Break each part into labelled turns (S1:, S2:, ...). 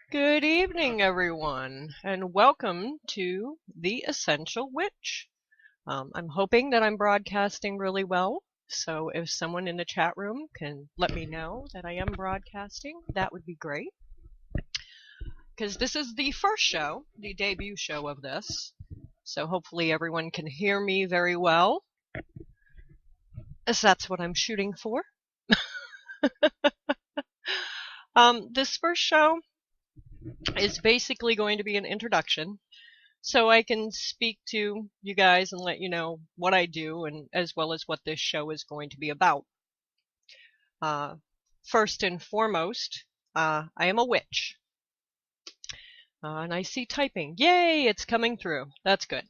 S1: Good evening, everyone, and welcome to The Essential Witch. I'm hoping that I'm broadcasting really well, so if someone in the chat room can let me know that I am broadcasting, that would be great. Because this is the first show, the debut show of this, so hopefully everyone can hear me very well, as that's what I'm shooting for. This first show is basically going to be an introduction so I can speak to you guys and let you know what I do and as well as what this show is going to be about. First and foremost, I am a witch. And I see typing. Yay, it's coming through. That's good.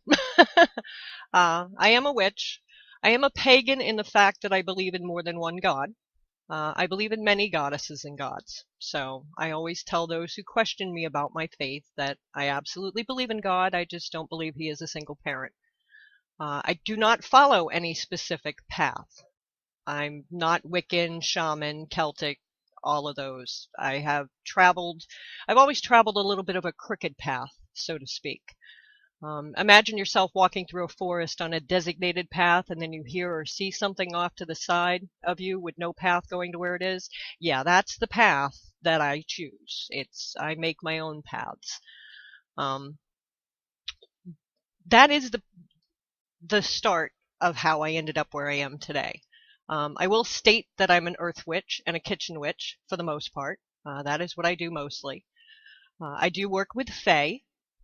S1: I am a witch. I am a pagan in the fact that I believe in more than one god. I believe in many goddesses and gods. So I always tell those who question me about my faith that I absolutely believe in God. I just don't believe he is a single parent. I do not follow any specific path. I'm not Wiccan, shaman, Celtic, all of those. I've always traveled a little bit of a crooked path, so to speak. Imagine yourself walking through a forest on a designated path and then you hear or see something off to the side of you with no path going to where it is. Yeah, that's the path that I choose. I make my own paths. That is the start of how I ended up where I am today. I will state that I'm an earth witch and a kitchen witch for the most part. That is what I do mostly. I do work with fae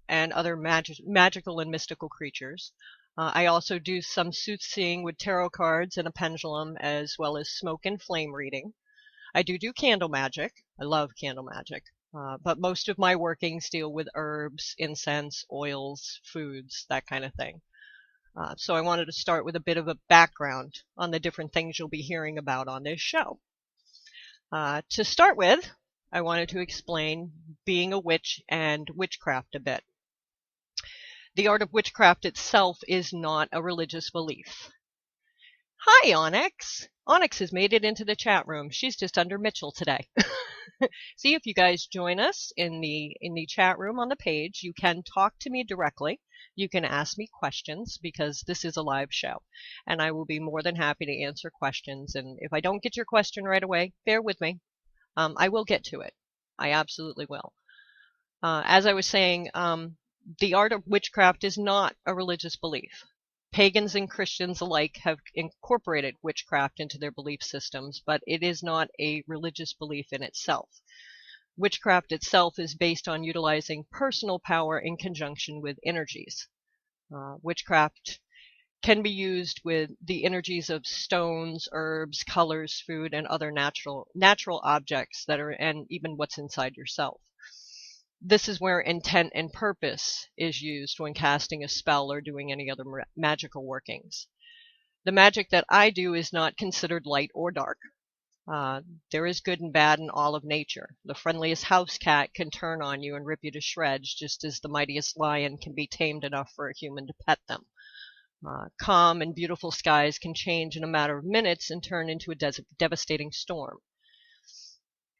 S1: and other magical and mystical creatures. I also do some soothsaying with tarot cards and a pendulum, as well as smoke and flame reading. I do candle magic. I love candle magic. But most of my workings deal with herbs, incense, oils, foods, that kind of thing. So I wanted to start with a bit of a background on the different things you'll be hearing about on this show. To start with, I wanted to explain being a witch and witchcraft a bit. The art of witchcraft itself is not a religious belief. Hi, Onyx! Onyx has made it into the chat room. She's just under Mitchell today. See, if you guys join us in the chat room on the page, you can talk to me directly. You can ask me questions because this is a live show, and I will be more than happy to answer questions. And if I don't get your question right away, bear with me. I will get to it. I absolutely will. As I was saying, the art of witchcraft is not a religious belief. Pagans and Christians alike have incorporated witchcraft into their belief systems, but it is not a religious belief in itself. Witchcraft itself is based on utilizing personal power in conjunction with energies. Witchcraft can be used with the energies of stones, herbs, colors, food, and other natural objects and even what's inside yourself. This is where intent and purpose is used when casting a spell or doing any other magical workings. The magic that I do is not considered light or dark. There is good and bad in all of nature. The friendliest house cat can turn on you and rip you to shreds, just as the mightiest lion can be tamed enough for a human to pet them. Calm and beautiful skies can change in a matter of minutes and turn into a devastating storm.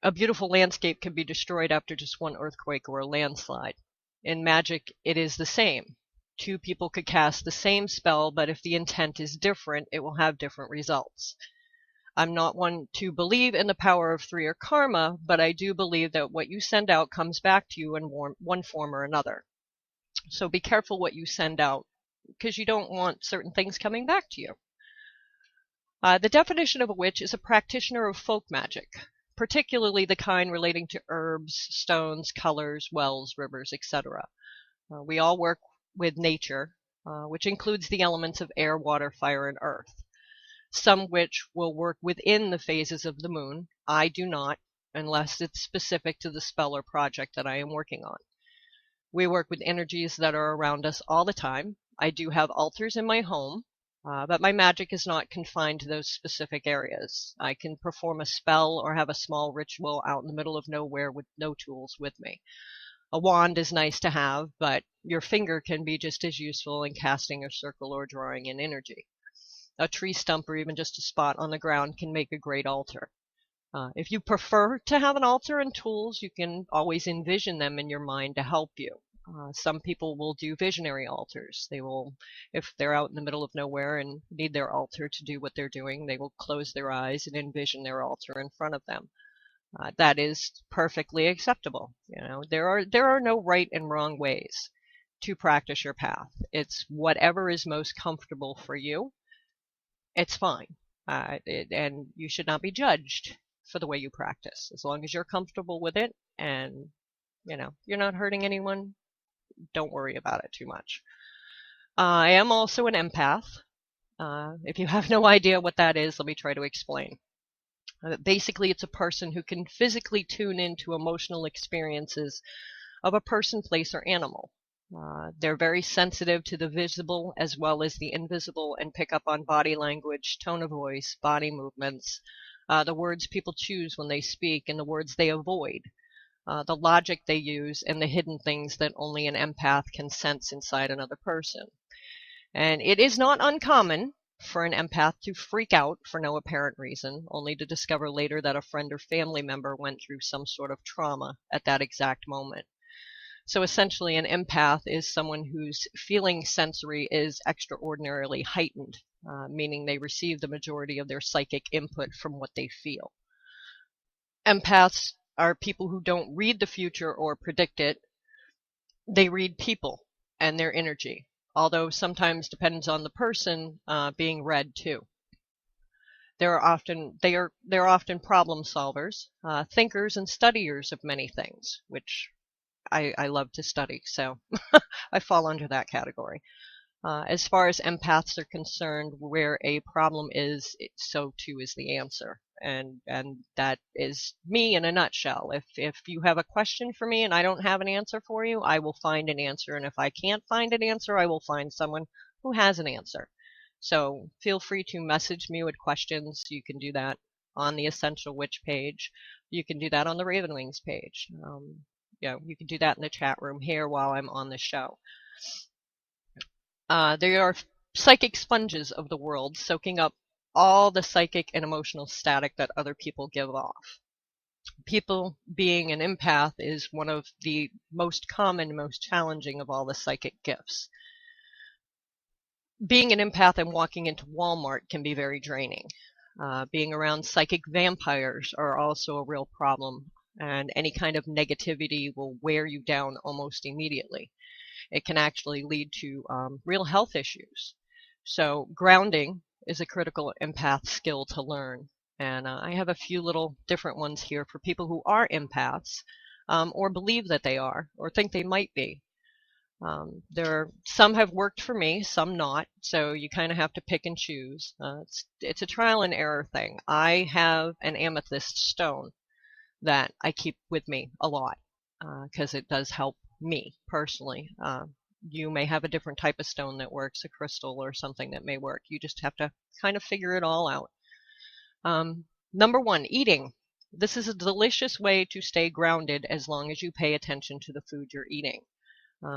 S1: A beautiful landscape can be destroyed after just one earthquake or a landslide. In magic, it is the same. Two people could cast the same spell, but if the intent is different, it will have different results. I'm not one to believe in the power of three or karma, but I do believe that what you send out comes back to you in one form or another. So be careful what you send out, because you don't want certain things coming back to you. The definition of a witch is a practitioner of folk magic, particularly the kind relating to herbs, stones, colors, wells, rivers, etc. We all work with nature, which includes the elements of air, water, fire, and earth. Some witch will work within the phases of the moon. I do not, unless it's specific to the spell or project that I am working on. We work with energies that are around us all the time. I do have altars in my home, but my magic is not confined to those specific areas. I can perform a spell or have a small ritual out in the middle of nowhere with no tools with me. A wand is nice to have, but your finger can be just as useful in casting a circle or drawing in energy. A tree stump or even just a spot on the ground can make a great altar. If you prefer to have an altar and tools, you can always envision them in your mind to help you. Some people will do visionary altars. They will, if they're out in the middle of nowhere and need their altar to do what they're doing, they will close their eyes and envision their altar in front of them. That is perfectly acceptable. There are no right and wrong ways to practice your path. It's whatever is most comfortable for you. It's fine. And you should not be judged for the way you practice. As long as you're comfortable with it and you're not hurting anyone, don't worry about it too much. I am also an empath. If you have no idea what that is, let me try to explain. Basically, it's a person who can physically tune into emotional experiences of a person, place, or animal. They're very sensitive to the visible as well as the invisible and pick up on body language, tone of voice, body movements, the words people choose when they speak, and the words they avoid, the logic they use, and the hidden things that only an empath can sense inside another person. And it is not uncommon for an empath to freak out for no apparent reason, only to discover later that a friend or family member went through some sort of trauma at that exact moment. So essentially, an empath is someone whose feeling sensory is extraordinarily heightened, meaning they receive the majority of their psychic input from what they feel. Empaths are people who don't read the future or predict it. They read people and their energy, although sometimes depends on the person being read too. They're often problem solvers, thinkers and studiers of many things, which I love to study, so I fall under that category. As far as empaths are concerned, where a problem is, so too is the answer. And that is me in a nutshell. If you have a question for me and I don't have an answer for you, I will find an answer. And if I can't find an answer, I will find someone who has an answer. So feel free to message me with questions. You can do that on the Essential Witch page. You can do that on the Raven Wings page. You can do that in the chat room here while I'm on the show. They are psychic sponges of the world, soaking up all the psychic and emotional static that other people give off. People being an empath is one of the most common, most challenging of all the psychic gifts. Being an empath and walking into Walmart can be very draining. Being around psychic vampires are also a real problem, and any kind of negativity will wear you down almost immediately. It can actually lead to real health issues. So grounding is a critical empath skill to learn. And I have a few little different ones here for people who are empaths or believe that they are or think they might be. Some have worked for me, some not. So you kind of have to pick and choose. It's a trial and error thing. I have an amethyst stone that I keep with me a lot because it does help me personally. You may have a different type of stone that works, a crystal or something that may work. You just have to kind of figure it all out. Number one, eating. This is a delicious way to stay grounded as long as you pay attention to the food you're eating.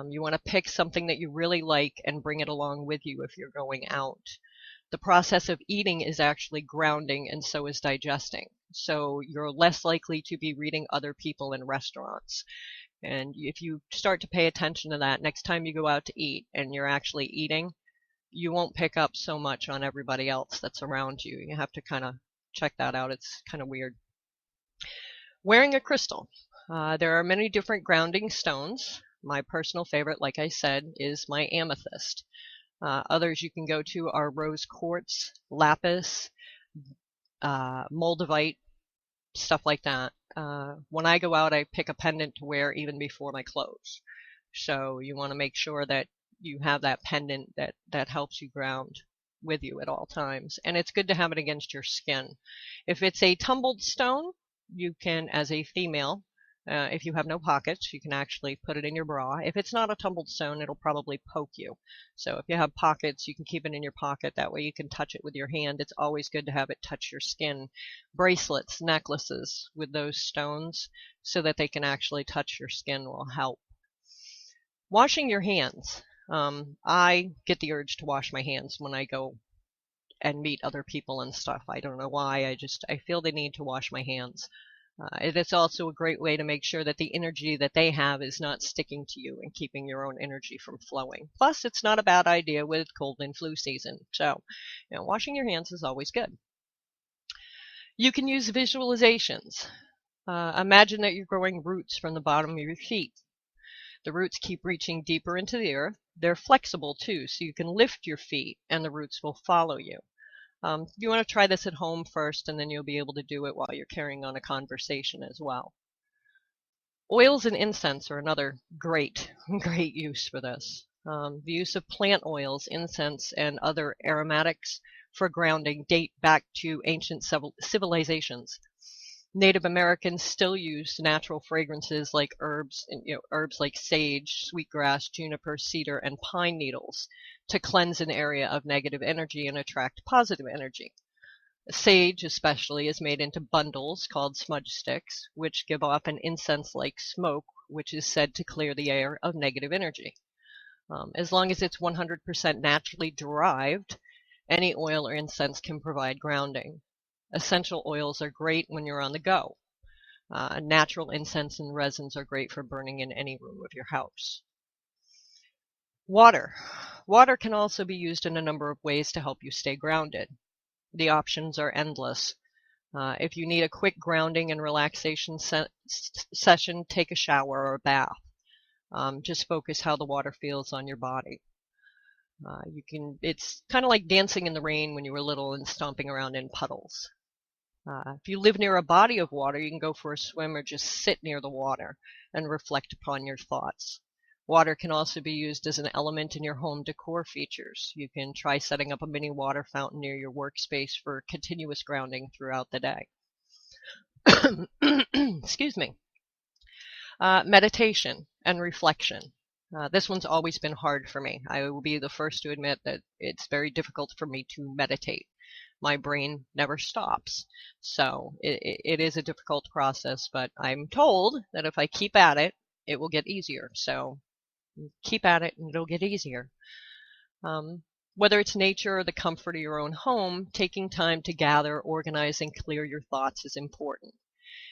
S1: You want to pick something that you really like and bring it along with you if you're going out. The process of eating is actually grounding, and so is digesting. So you're less likely to be reading other people in restaurants. And if you start to pay attention to that, next time you go out to eat and you're actually eating, you won't pick up so much on everybody else that's around you. You have to kind of check that out. It's kind of weird. Wearing a crystal. There are many different grounding stones. My personal favorite, like I said, is my amethyst. Others you can go to are rose quartz, lapis, moldavite, stuff like that. When I go out, I pick a pendant to wear even before my clothes. So you want to make sure that you have that pendant that helps you ground with you at all times. And it's good to have it against your skin. If it's a tumbled stone, you can, as a female, if you have no pockets, you can actually put it in your bra. If it's not a tumbled stone, it'll probably poke you. So if you have pockets, you can keep it in your pocket. That way you can touch it with your hand. It's always good to have it touch your skin. Bracelets, necklaces with those stones so that they can actually touch your skin will help. Washing your hands. I get the urge to wash my hands when I go and meet other people and stuff. I don't know why. I feel the need to wash my hands. It is also a great way to make sure that the energy that they have is not sticking to you and keeping your own energy from flowing. Plus, it's not a bad idea with cold and flu season. So, washing your hands is always good. You can use visualizations. Imagine that you're growing roots from the bottom of your feet. The roots keep reaching deeper into the earth. They're flexible too, so you can lift your feet and the roots will follow you. You want to try this at home first, and then you'll be able to do it while you're carrying on a conversation as well. Oils and incense are another great use for this. The use of plant oils, incense, and other aromatics for grounding date back to ancient civilizations. Native Americans still use natural fragrances like herbs like sage, sweetgrass, juniper, cedar, and pine needles to cleanse an area of negative energy and attract positive energy. Sage, especially, is made into bundles called smudge sticks, which give off an incense-like smoke, which is said to clear the air of negative energy. As long as it's 100% naturally derived, any oil or incense can provide grounding. Essential oils are great when you're on the go. Natural incense and resins are great for burning in any room of your house. Water. Water can also be used in a number of ways to help you stay grounded. The options are endless. If you need a quick grounding and relaxation session, take a shower or a bath. Just focus how the water feels on your body. It's kind of like dancing in the rain when you were little and stomping around in puddles. If you live near a body of water, you can go for a swim or just sit near the water and reflect upon your thoughts. Water can also be used as an element in your home decor features. You can try setting up a mini water fountain near your workspace for continuous grounding throughout the day. Excuse me. Meditation and reflection. This one's always been hard for me. I will be the first to admit that it's very difficult for me to meditate. My brain never stops. So it is a difficult process, but I'm told that if I keep at it, it will get easier. So keep at it and it'll get easier. Whether it's nature or the comfort of your own home, taking time to gather, organize, and clear your thoughts is important.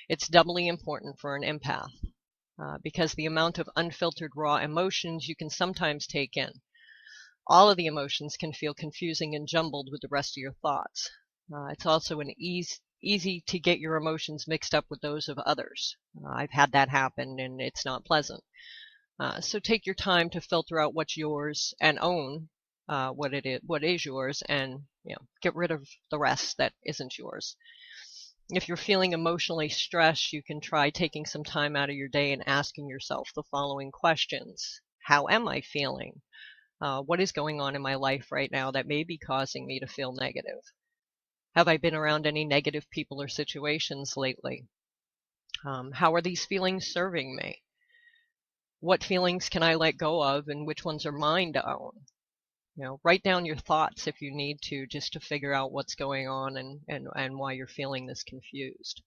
S1: It's doubly important for an empath because the amount of unfiltered raw emotions you can sometimes take in. All of the emotions can feel confusing and jumbled with the rest of your thoughts. It's also an easy to get your emotions mixed up with those of others. I've had that happen, and it's not pleasant. So take your time to filter out what's yours and own what is yours, and get rid of the rest that isn't yours. If you're feeling emotionally stressed, you can try taking some time out of your day and asking yourself the following questions. How am I feeling? What is going on in my life right now that may be causing me to feel negative? Have I been around any negative people or situations lately? How are these feelings serving me? What feelings can I let go of, and which ones are mine to own? Write down your thoughts if you need to, just to figure out what's going on and why you're feeling this confused.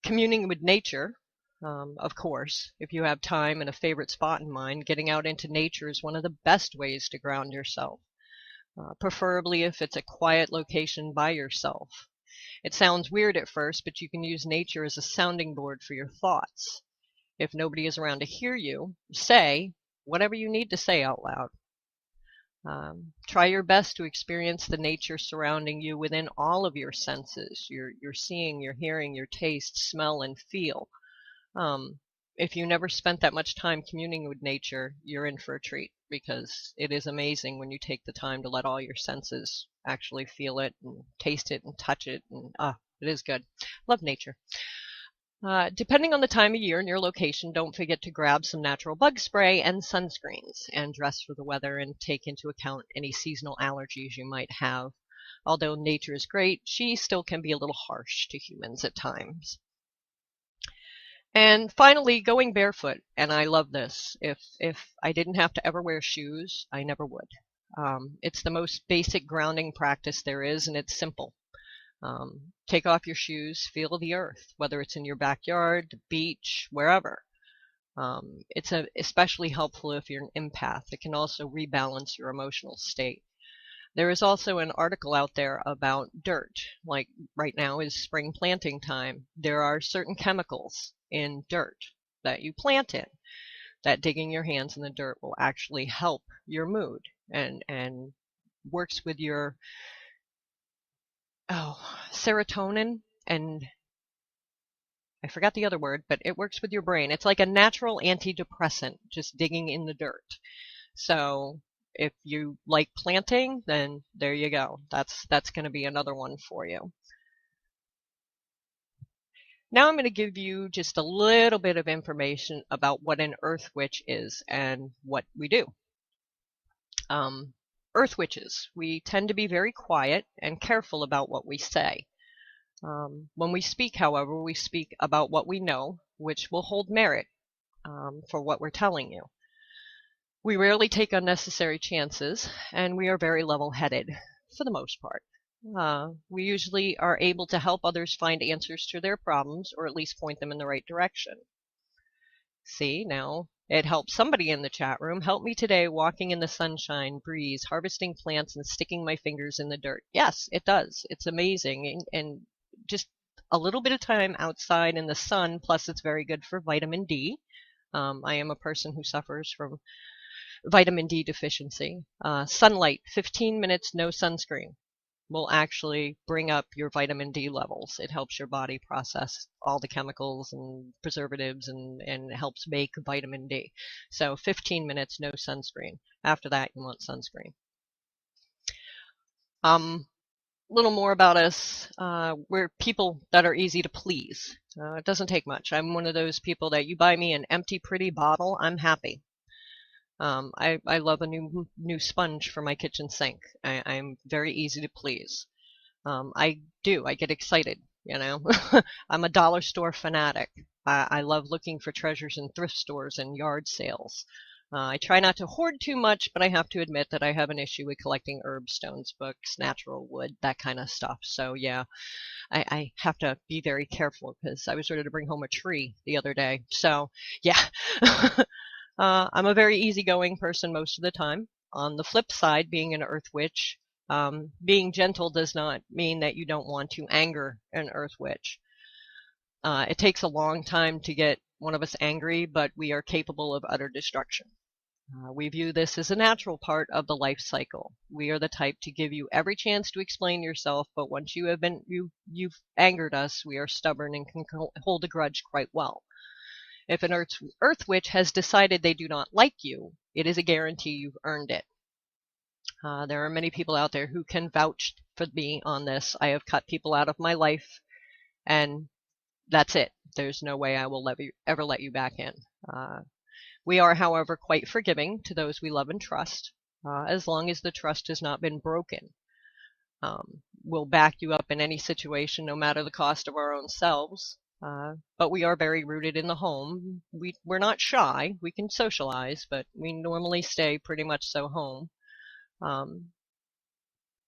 S1: Communing with nature. Of course, if you have time and a favorite spot in mind, getting out into nature is one of the best ways to ground yourself, preferably if it's a quiet location by yourself. It sounds weird at first, but you can use nature as a sounding board for your thoughts. If nobody is around to hear you, say whatever you need to say out loud. Try your best to experience the nature surrounding you within all of your senses, your seeing, your hearing, your taste, smell, and feel. If you never spent that much time communing with nature, you're in for a treat, because it is amazing when you take the time to let all your senses actually feel it and taste it and touch it, and it is good. Love nature. Depending on the time of year and your location, don't forget to grab some natural bug spray and sunscreens, and dress for the weather and take into account any seasonal allergies you might have. Although nature is great, she still can be a little harsh to humans at times. And finally, going barefoot. And I love this. If I didn't have to ever wear shoes, I never would. It's the most basic grounding practice there is, and it's simple. Take off your shoes, feel the earth, whether it's in your backyard, the beach, wherever. It's especially helpful if you're an empath. It can also rebalance your emotional state. There is also an article out there about dirt. Like right now is spring planting time. There are certain chemicals in dirt that you plant in that digging your hands in the dirt will actually help your mood and works with your serotonin, and I forgot the other word, but it works with your brain. It's like a natural antidepressant, just digging in the dirt. So if you like planting, then there you go. That's going to be another one for you. Now I'm going to give you just a little bit of information about what an earth witch is and what we do. Earth witches, we tend to be very quiet and careful about what we say. When we speak, however, we speak about what we know, which will hold merit for what we're telling you. We rarely take unnecessary chances, and we are very level-headed for the most part. We usually are able to help others find answers to their problems, or at least point them in the right direction. See, now it helps somebody in the chat room. Help me today walking in the sunshine, breeze, harvesting plants, and sticking my fingers in the dirt. Yes, it does. It's amazing. And just a little bit of time outside in the sun, plus it's very good for vitamin D. I am a person who suffers from vitamin D deficiency. Sunlight, 15 minutes, no sunscreen, will actually bring up your vitamin D levels. It helps your body process all the chemicals and preservatives and helps make vitamin D. So 15 minutes, no sunscreen. After that, you want sunscreen. Little more about us. We're people that are easy to please. It doesn't take much. I'm one of those people that you buy me an empty, pretty bottle, I'm happy. I love a new sponge for my kitchen sink. I'm very easy to please. I get excited, you know. I'm a dollar store fanatic. I love looking for treasures in thrift stores and yard sales. I try not to hoard too much, but I have to admit that I have an issue with collecting herbs, stones, books, natural wood, that kind of stuff. So yeah, I have to be very careful because I was ready to bring home a tree the other day. So yeah. I'm a very easygoing person most of the time. On the flip side, being an earth witch, being gentle does not mean that you don't want to anger an earth witch. It takes a long time to get one of us angry, but we are capable of utter destruction. We view this as a natural part of the life cycle. We are the type to give you every chance to explain yourself, but once you have been you've angered us, we are stubborn and can hold a grudge quite well. If an earth witch has decided they do not like you, it is a guarantee you've earned it. There are many people out there who can vouch for me on this. I have cut people out of my life, and that's it. There's no way I will ever let you back in. We are, however, quite forgiving to those we love and trust, as long as the trust has not been broken. We'll back you up in any situation, no matter the cost of our own selves. But we are very rooted in the home. We're not shy. We can socialize, but we normally stay pretty much so home.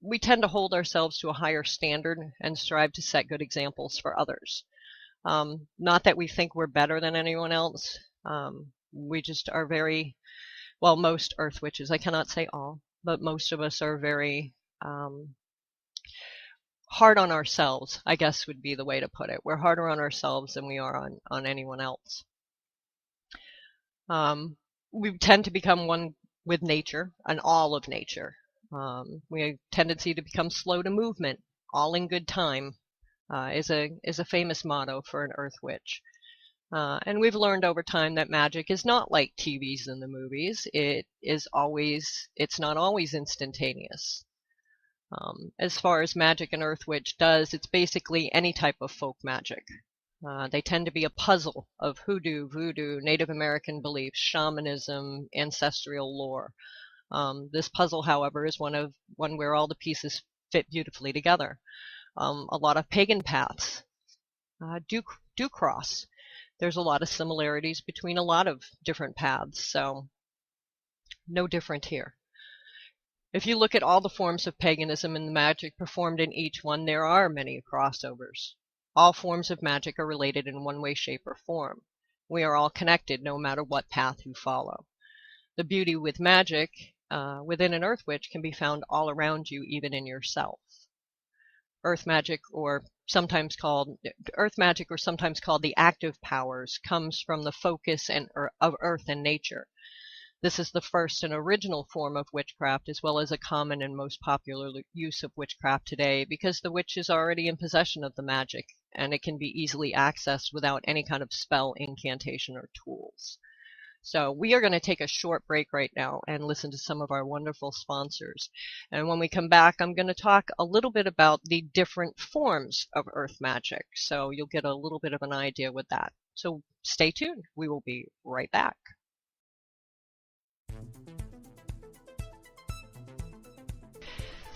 S1: We tend to hold ourselves to a higher standard and strive to set good examples for others. Not that we think we're better than anyone else. We just are very, well, most earth witches, I cannot say all, but most of us are very hard on ourselves, I guess would be the way to put it. We're harder on ourselves than we are on anyone else. We tend to become one with nature and all of nature. We have a tendency to become slow to movement, all in good time, is a famous motto for an earth witch. And we've learned over time that magic is not like TVs and the movies. It's not always instantaneous. As far as magic an earth witch does, it's basically any type of folk magic. They tend to be a puzzle of hoodoo, voodoo, Native American beliefs, shamanism, ancestral lore. This puzzle, however, is one where all the pieces fit beautifully together. A lot of pagan paths do cross. There's a lot of similarities between a lot of different paths, so no different here. If you look at all the forms of paganism and the magic performed in each one, there are many crossovers. All forms of magic are related in one way, shape, or form. We are all connected no matter what path you follow. The beauty with magic within an earth witch can be found all around you, even in yourself. Earth magic, or sometimes called the active powers, comes from the focus of earth and nature. This is the first and original form of witchcraft, as well as a common and most popular use of witchcraft today, because the witch is already in possession of the magic, and it can be easily accessed without any kind of spell, incantation, or tools. So we are going to take a short break right now and listen to some of our wonderful sponsors. And when we come back, I'm going to talk a little bit about the different forms of earth magic, so you'll get a little bit of an idea with that. So stay tuned. We will be right back.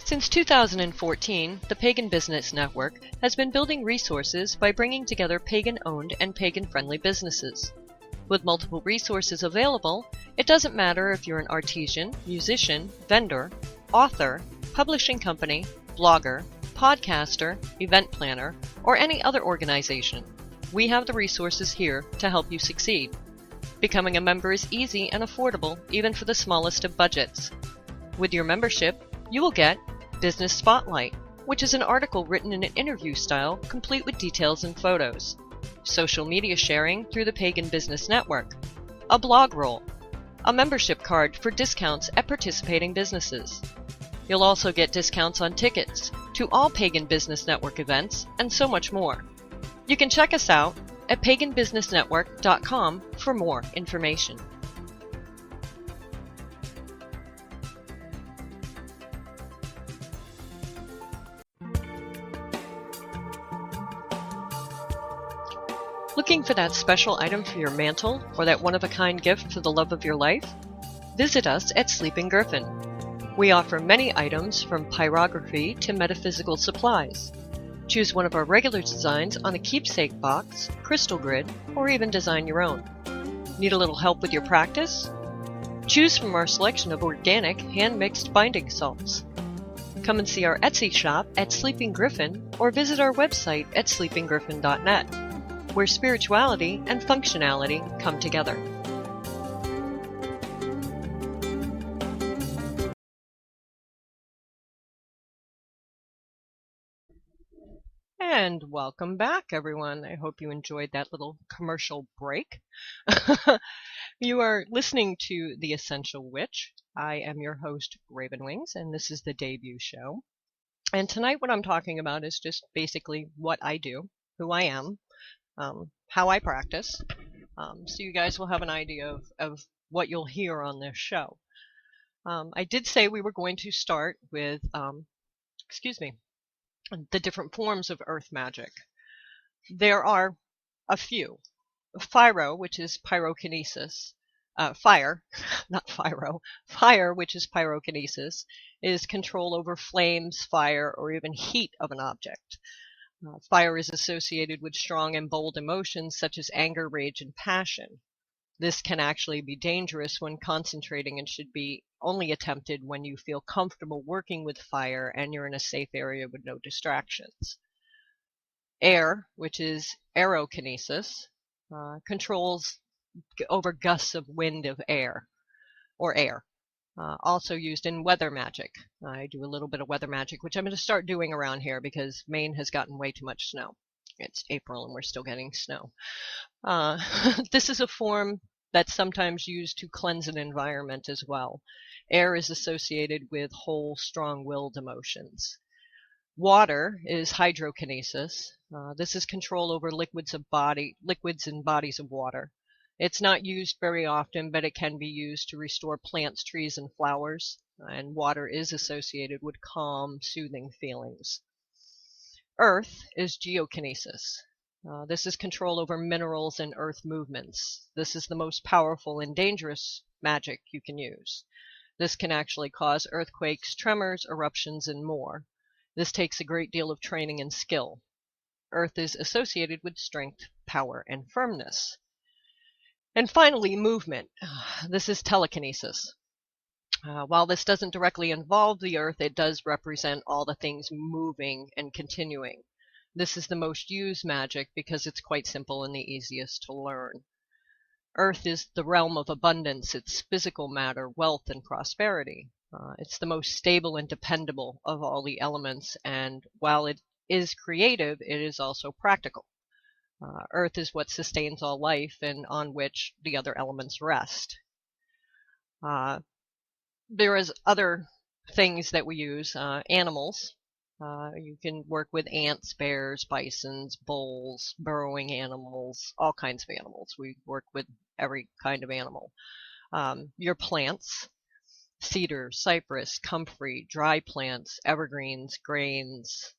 S1: Since 2014, the Pagan Business Network has been building resources by bringing together pagan-owned and pagan-friendly businesses. With multiple resources available, it doesn't matter if you're an artisan, musician, vendor, author, publishing company, blogger, podcaster, event planner, or any other organization. We have the resources here to help you succeed. Becoming a member is easy and affordable, even for the smallest of budgets. With your membership, you will get Business Spotlight, which is an article written in an interview style, complete with details and photos. Social media sharing through the Pagan Business Network. A blog roll. A membership card for discounts at participating businesses. You'll also get discounts on tickets to all Pagan Business Network events, and so much more. You can check us out at paganbusinessnetwork.com for more information. Looking for that special item for your mantle, or that one-of-a-kind gift for the love of your life? Visit us at Sleeping Griffin. We offer many items from pyrography to metaphysical supplies. Choose one of our regular designs on a keepsake box, crystal grid, or even design your own. Need a little help with your practice? Choose from our selection of organic, hand-mixed binding salts. Come and see our Etsy shop at Sleeping Griffin, or visit our website at sleepinggriffin.net. where spirituality and functionality come together. And welcome back, everyone. I hope you enjoyed that little commercial break. You are listening to The Essential Witch. I am your host, Ravenwings, and this is the debut show. And tonight what I'm talking about is just basically what I do, who I am, how I practice, so you guys will have an idea of what you'll hear on this show. I did say we were going to start with, the different forms of earth magic. There are a few. Pyro, which is pyrokinesis. Fire, not pyro. Fire, which is pyrokinesis, is control over flames, fire, or even heat of an object. Fire is associated with strong and bold emotions such as anger, rage, and passion. This can actually be dangerous when concentrating and should be only attempted when you feel comfortable working with fire and you're in a safe area with no distractions. Air, which is aerokinesis, controls over gusts of wind of air, or air. Also used in weather magic. I do a little bit of weather magic, which I'm going to start doing around here because Maine has gotten way too much snow. It's April and we're still getting snow. This is a form that's sometimes used to cleanse an environment as well. Air is associated with whole, strong-willed emotions. Water is hydrokinesis. This is control over liquids and bodies of water. It's not used very often, but it can be used to restore plants, trees, and flowers, and water is associated with calm, soothing feelings. Earth is geokinesis. This is control over minerals and earth movements. This is the most powerful and dangerous magic you can use. This can actually cause earthquakes, tremors, eruptions, and more. This takes a great deal of training and skill. Earth is associated with strength, power, and firmness. And finally, movement. This is telekinesis. While this doesn't directly involve the earth, it does represent all the things moving and continuing. This is the most used magic because it's quite simple and the easiest to learn. Earth is the realm of abundance. It's physical matter, wealth, and prosperity. It's the most stable and dependable of all the elements, and while it is creative, it is also practical. Earth is what sustains all life and on which the other elements rest. There is other things that we use, animals. You can work with ants, bears, bisons, bulls, burrowing animals, all kinds of animals. We work with every kind of animal. Your plants, cedar, cypress, comfrey, dry plants, evergreens, grains,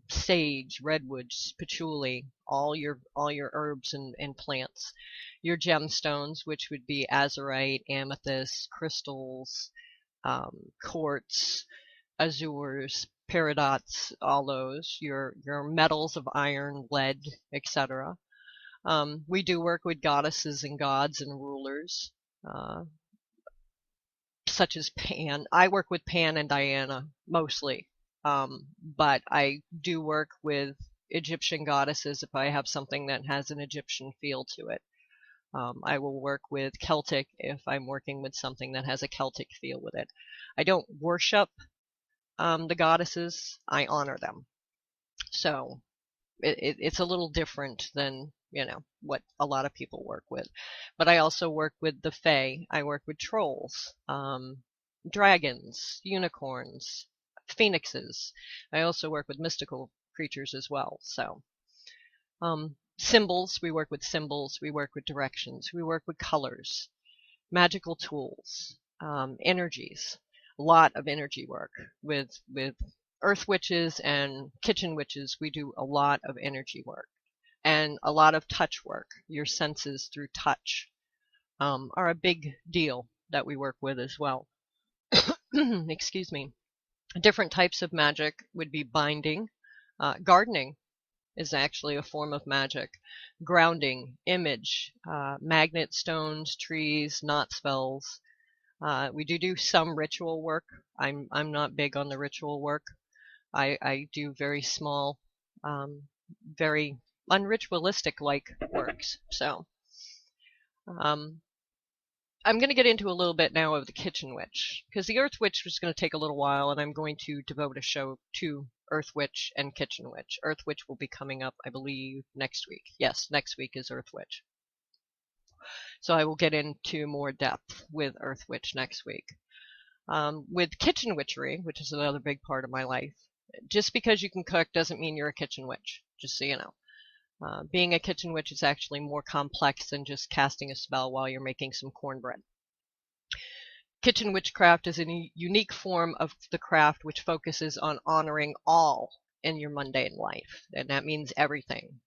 S1: sage, redwood, patchouli, all your herbs and plants. Your gemstones, which would be azurite, amethyst, crystals, quartz, azures, peridots, all those. Your metals of iron, lead, etc. We do work with goddesses and gods and rulers, such as Pan. I work with Pan and Diana mostly, but I do work with Egyptian goddesses if I have something that has an Egyptian feel to it. I will work with Celtic if I'm working with something that has a Celtic feel with it. I don't worship the goddesses, I honor them. So it's a little different than, what a lot of people work with. But I also work with the Fae. I work with trolls, dragons, unicorns, phoenixes. I also work with mystical creatures as well. So symbols, we work with symbols, we work with directions, we work with colors, magical tools, energies, a lot of energy work with earth witches and kitchen witches. We do a lot of energy work and a lot of touch work. Your senses through touch are a big deal that we work with as well. Excuse me. Different types of magic would be binding, gardening is actually a form of magic, grounding, image, magnet stones, trees, knot spells. We do some ritual work. I'm not big on the ritual work. I do very small, very unritualistic like works. So I'm going to get into a little bit now of the kitchen witch, because the earth witch was going to take a little while, and I'm going to devote a show to earth witch and kitchen witch. Earth witch will be coming up, I believe, next week. Yes, next week is earth witch. So I will get into more depth with earth witch next week. With kitchen witchery, which is another big part of my life, just because you can cook doesn't mean you're a kitchen witch, just so you know. Being a kitchen witch is actually more complex than just casting a spell while you're making some cornbread. Kitchen witchcraft is a unique form of the craft which focuses on honoring all in your mundane life, and that means everything.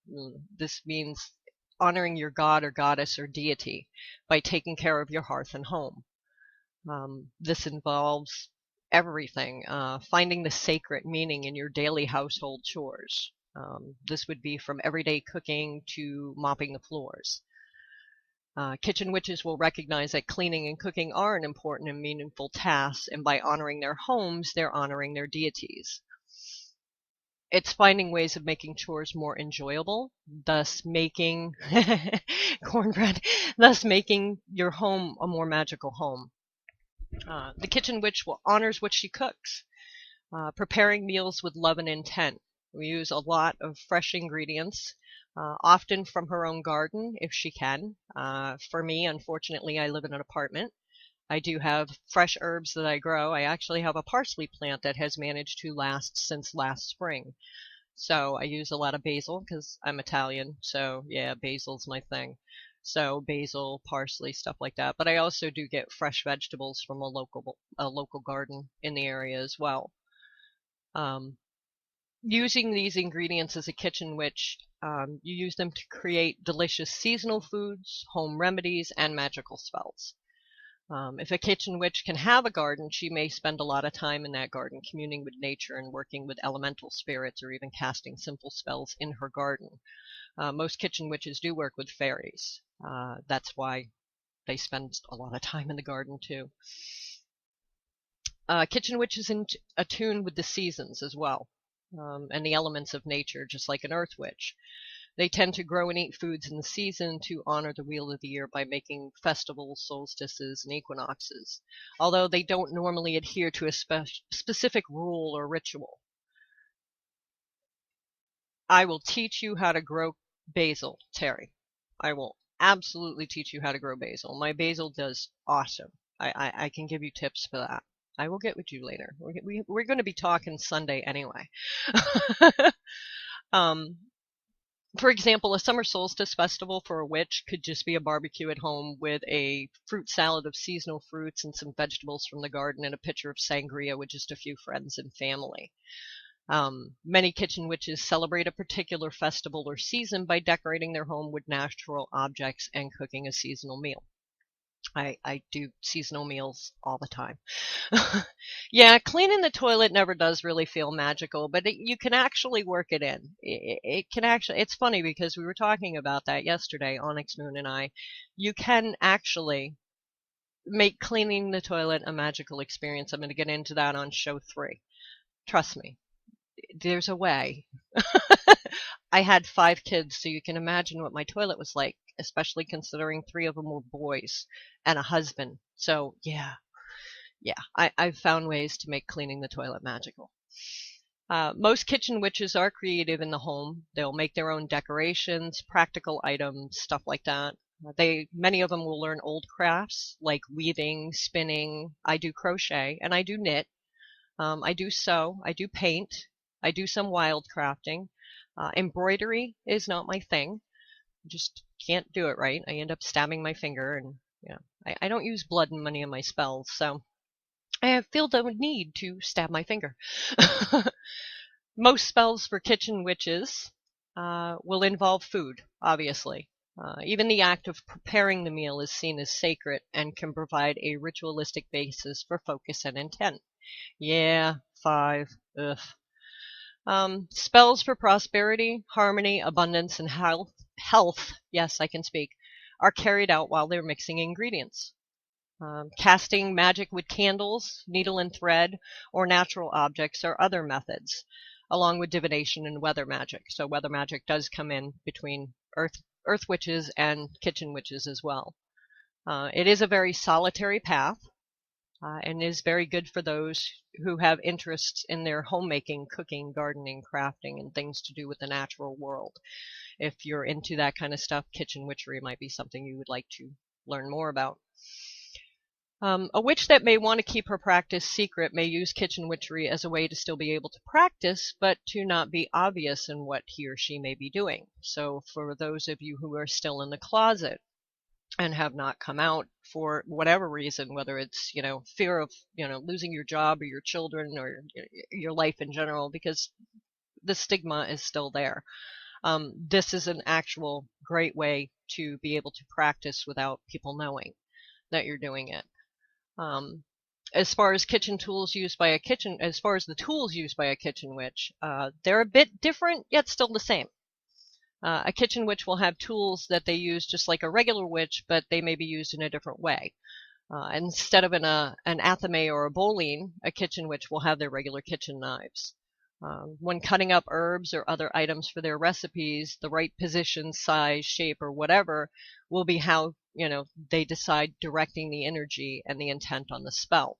S1: This means honoring your god or goddess or deity by taking care of your hearth and home. This involves everything, finding the sacred meaning in your daily household chores. This would be from everyday cooking to mopping the floors. Kitchen witches will recognize that cleaning and cooking are an important and meaningful task, and by honoring their homes, they're honoring their deities. It's finding ways of making chores more enjoyable, thus making cornbread, thus making your home a more magical home. The kitchen witch honors what she cooks, preparing meals with love and intent. We use a lot of fresh ingredients, often from her own garden if she can. For me, unfortunately, I live in an apartment. I do have fresh herbs that I grow. I actually have a parsley plant that has managed to last since last spring. So I use a lot of basil because I'm Italian. So yeah, basil's my thing. So basil, parsley, stuff like that. But I also do get fresh vegetables from a local garden in the area as well. Using these ingredients as a kitchen witch, you use them to create delicious seasonal foods, home remedies, and magical spells. If a kitchen witch can have a garden, she may spend a lot of time in that garden communing with nature and working with elemental spirits or even casting simple spells in her garden. Most kitchen witches do work with fairies. That's why they spend a lot of time in the garden too. Kitchen witch is attuned with the seasons as well, and the elements of nature, just like an earth witch. They tend to grow and eat foods in the season to honor the wheel of the year by making festivals, solstices, and equinoxes, although they don't normally adhere to a specific rule or ritual. I will teach you how to grow basil, Terry. I will absolutely teach you how to grow basil. My basil does awesome. I can give you tips for that. I will get with you later. We're going to be talking Sunday anyway. um, for example, a summer solstice festival for a witch could just be a barbecue at home with a fruit salad of seasonal fruits and some vegetables from the garden and a pitcher of sangria with just a few friends and family. Many kitchen witches celebrate a particular festival or season by decorating their home with natural objects and cooking a seasonal meal. I do seasonal meals all the time. Yeah, cleaning the toilet never does really feel magical, but you can actually work it in. It can actually, it's funny because we were talking about that yesterday, Onyx Moon and I. You can actually make cleaning the toilet a magical experience. I'm going to get into that on show 3. Trust me, there's a way. I had 5 kids, so you can imagine what my toilet was like, especially considering 3 of them were boys and a husband. So yeah, I've found ways to make cleaning the toilet magical. Most kitchen witches are creative in the home. They'll make their own decorations, practical items, stuff like that. Many of them will learn old crafts like weaving, spinning. I do crochet and I do knit. I do sew. I do paint. I do some wild crafting. Embroidery is not my thing. Just can't do it right. I end up stabbing my finger, and I don't use blood in many of my spells, so I feel the need to stab my finger. Most spells for kitchen witches will involve food, obviously. Even the act of preparing the meal is seen as sacred and can provide a ritualistic basis for focus and intent. Yeah, 5. Ugh. Spells for prosperity, harmony, abundance, and health, yes, I can speak, are carried out while they're mixing ingredients. Casting magic with candles, needle and thread, or natural objects are other methods, along with divination and weather magic. So weather magic does come in between earth witches and kitchen witches as well. It is a very solitary path. And is very good for those who have interests in their homemaking, cooking, gardening, crafting, and things to do with the natural world. If you're into that kind of stuff, kitchen witchery might be something you would like to learn more about. A witch that may want to keep her practice secret may use kitchen witchery as a way to still be able to practice, but to not be obvious in what he or she may be doing. So for those of you who are still in the closet and have not come out for whatever reason, whether it's, fear of, losing your job or your children or your life in general, because the stigma is still there. This is an actual great way to be able to practice without people knowing that you're doing it. As far as the tools used by a kitchen witch, they're a bit different, yet still the same. A kitchen witch will have tools that they use just like a regular witch, but they may be used in a different way. Instead of an athame or a bowline, a kitchen witch will have their regular kitchen knives. When cutting up herbs or other items for their recipes, the right position, size, shape, or whatever will be how, they decide directing the energy and the intent on the spell.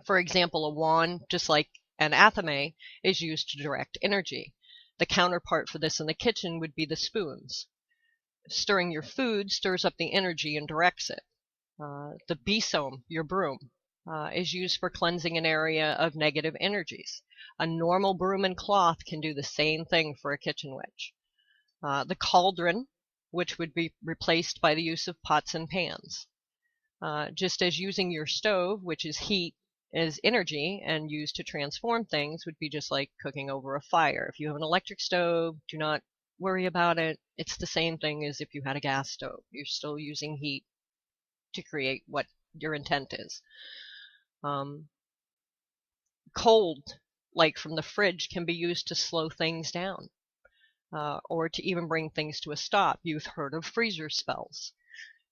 S1: For example, a wand, just like an athame, is used to direct energy. The counterpart for this in the kitchen would be the spoons. Stirring your food stirs up the energy and directs it. The besom, your broom, is used for cleansing an area of negative energies. A normal broom and cloth can do the same thing for a kitchen witch. The cauldron, which would be replaced by the use of pots and pans. Just as using your stove, which is heat, is energy and used to transform things, would be just like cooking over a fire. If you have an electric stove, do not worry about it. It's the same thing as if you had a gas stove. You're still using heat to create what your intent is. Cold, like from the fridge, can be used to slow things down, or to even bring things to a stop. You've heard of freezer spells.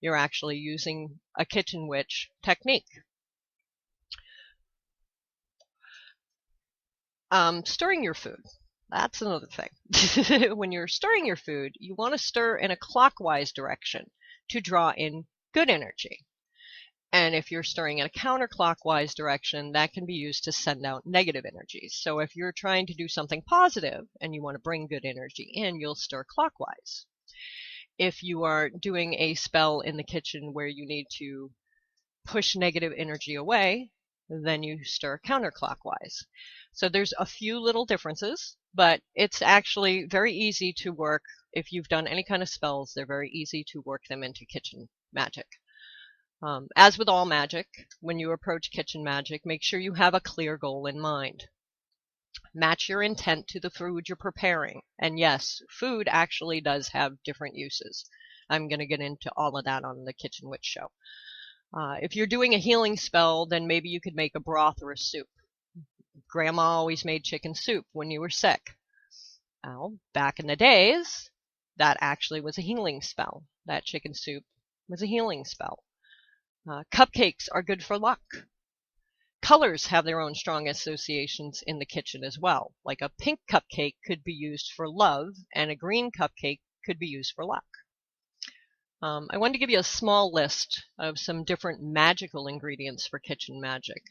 S1: You're actually using a kitchen witch technique. Stirring your food. That's another thing. When you're stirring your food, you want to stir in a clockwise direction to draw in good energy. And if you're stirring in a counterclockwise direction, that can be used to send out negative energies. So if you're trying to do something positive and you want to bring good energy in, you'll stir clockwise. If you are doing a spell in the kitchen where you need to push negative energy away, then you stir counterclockwise. So there's a few little differences, but it's actually very easy to work. If you've done any kind of spells, they're very easy to work them into kitchen magic. As with all magic, when you approach kitchen magic, make sure you have a clear goal in mind. Match your intent to the food you're preparing. And yes, food actually does have different uses. I'm going to get into all of that on the Kitchen Witch Show. If you're doing a healing spell, then maybe you could make a broth or a soup. Grandma always made chicken soup when you were sick. Well, back in the days, that actually was a healing spell. That chicken soup was a healing spell. Cupcakes are good for luck. Colors have their own strong associations in the kitchen as well. Like a pink cupcake could be used for love, and a green cupcake could be used for luck. I wanted to give you a small list of some different magical ingredients for kitchen magic.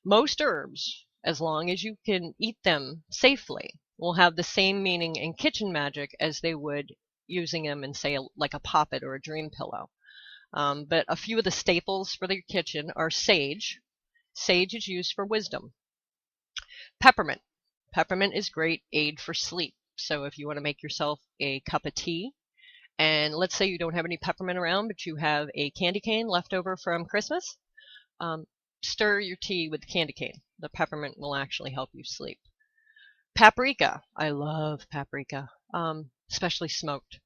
S1: Most herbs, as long as you can eat them safely, will have the same meaning in kitchen magic as they would using them in, say, like a poppet or a dream pillow. But a few of the staples for the kitchen are sage. Sage is used for wisdom. Peppermint. Peppermint is great aid for sleep. So if you want to make yourself a cup of tea, and let's say you don't have any peppermint around, but you have a candy cane left over from Christmas, stir your tea with the candy cane. The peppermint will actually help you sleep. Paprika. I love paprika, especially smoked.